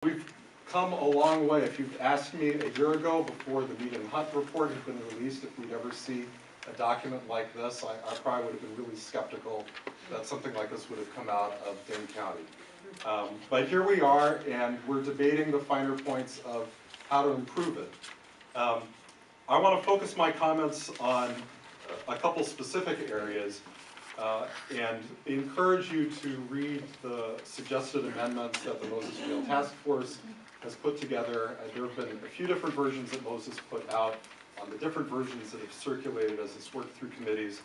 We've come a long way. If you'd asked me a year ago, before the Mead and Hunt report had been released, if we'd ever see a document like this, I probably would have been really skeptical that something like this would have come out of Dane County. But here we are, and we're debating the finer points of how to improve it. I want to focus my comments on a couple specific areas and encourage you to read the suggested amendments that the Moses Jail Task Force has put together. There have been a few different versions that Moses put out on the different versions that have circulated as it's worked through committees.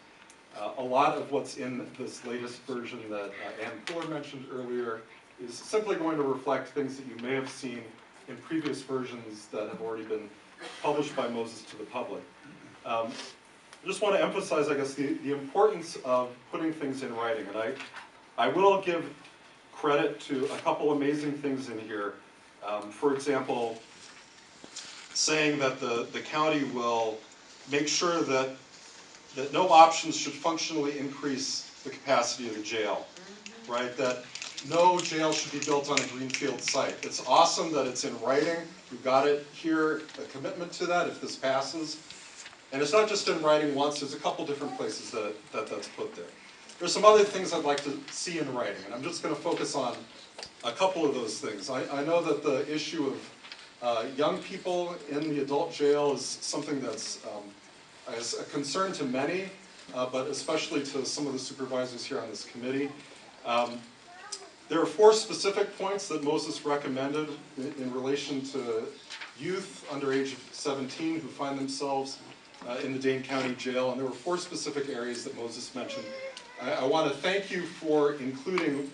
A lot of what's in this latest version that Ann Fuller mentioned earlier is simply going to reflect things that you may have seen in previous versions that have already been published by Moses to the public. I just want to emphasize, I guess, the importance of putting things in writing. And I will give credit to a couple amazing things in here. For example, saying that the county will make sure that no options should functionally increase the capacity of the jail, right? That no jail should be built on a greenfield site. It's awesome that it's in writing. We've got it here, a commitment to that if this passes. And it's not just in writing once, there's a couple different places that's put there. There's some other things I'd like to see in writing, and I'm just going to focus on a couple of those things. I know that the issue of young people in the adult jail is something that's a concern to many, but especially to some of the supervisors here on this committee. There are 4 specific points that Moses recommended in relation to youth under age of 17 who find themselves in the Dane County Jail, and there were 4 specific areas that Moses mentioned. I want to thank you for including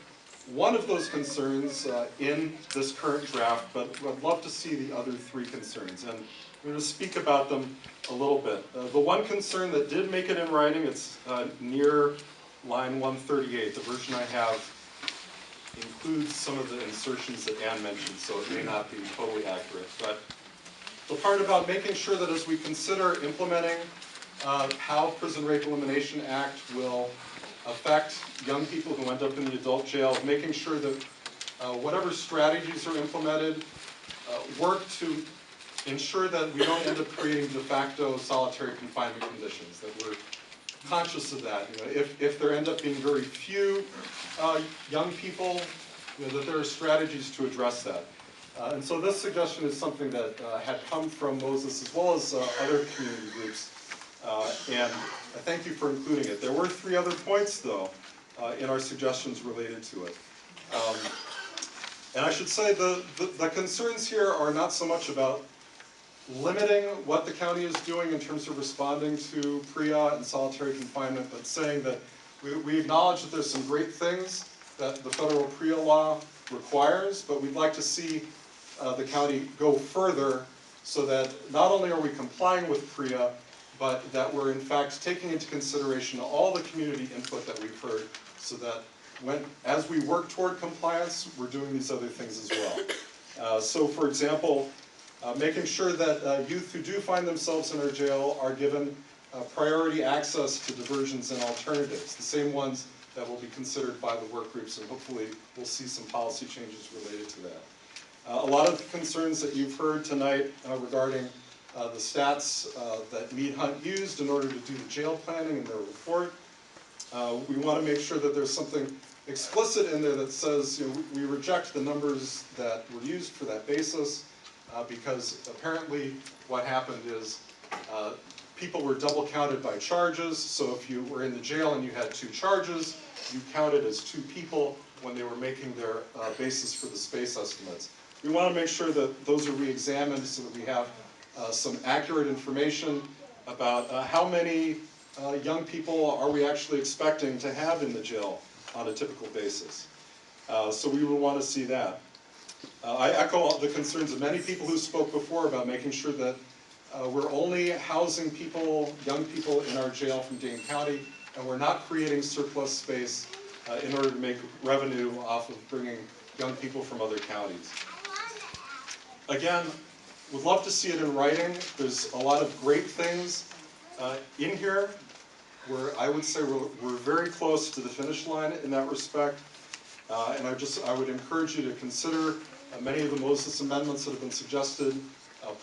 one of those concerns in this current draft, but I'd love to see the other 3 concerns, and I'm going to speak about them a little bit. The one concern that did make it in writing, it's near line 138. The version I have includes some of the insertions that Ann mentioned, so it may not be totally accurate. But the part about making sure that as we consider implementing how Prison Rape Elimination Act will affect young people who end up in the adult jail, making sure that whatever strategies are implemented work to ensure that we don't end up creating de facto solitary confinement conditions, that we're conscious of that. You know, if there end up being very few young people, you know, that there are strategies to address that. And so this suggestion is something that had come from Moses as well as other community groups, and I thank you for including it. There were 3 other points, though, in our suggestions related to it. And I should say the concerns here are not so much about limiting what the county is doing in terms of responding to PREA and solitary confinement, but saying that we acknowledge that there's some great things that the federal PREA law requires, but we'd like to see the county go further so that not only are we complying with PREA, but that we're in fact taking into consideration all the community input that we've heard, so that as we work toward compliance, we're doing these other things as well. So for example, making sure that youth who do find themselves in our jail are given priority access to diversions and alternatives, the same ones that will be considered by the work groups, and hopefully we'll see some policy changes related to that. A lot of concerns that you've heard tonight regarding the stats that Mead Hunt used in order to do the jail planning in their report. We want to make sure that there's something explicit in there that says, you know, we reject the numbers that were used for that basis, because apparently what happened is people were double counted by charges. So if you were in the jail and you had 2 charges, you counted as 2 people when they were making their basis for the space estimates. We want to make sure that those are re-examined so that we have some accurate information about how many young people are we actually expecting to have in the jail on a typical basis. So we will want to see that. I echo the concerns of many people who spoke before about making sure that we're only housing people, young people in our jail from Dane County, and we're not creating surplus space in order to make revenue off of bringing young people from other counties. Again, would love to see it in writing. There's a lot of great things in here where I would say we're very close to the finish line in that respect. And I would encourage you to consider many of the Moses amendments that have been suggested.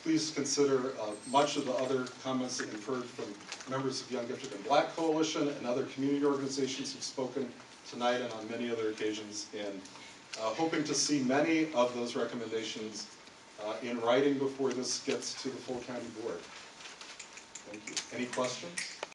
Please consider much of the other comments that you've heard from members of Young Gifted and Black Coalition and other community organizations who've spoken tonight and on many other occasions, and hoping to see many of those recommendations in writing before this gets to the full county board. Thank you. Any questions?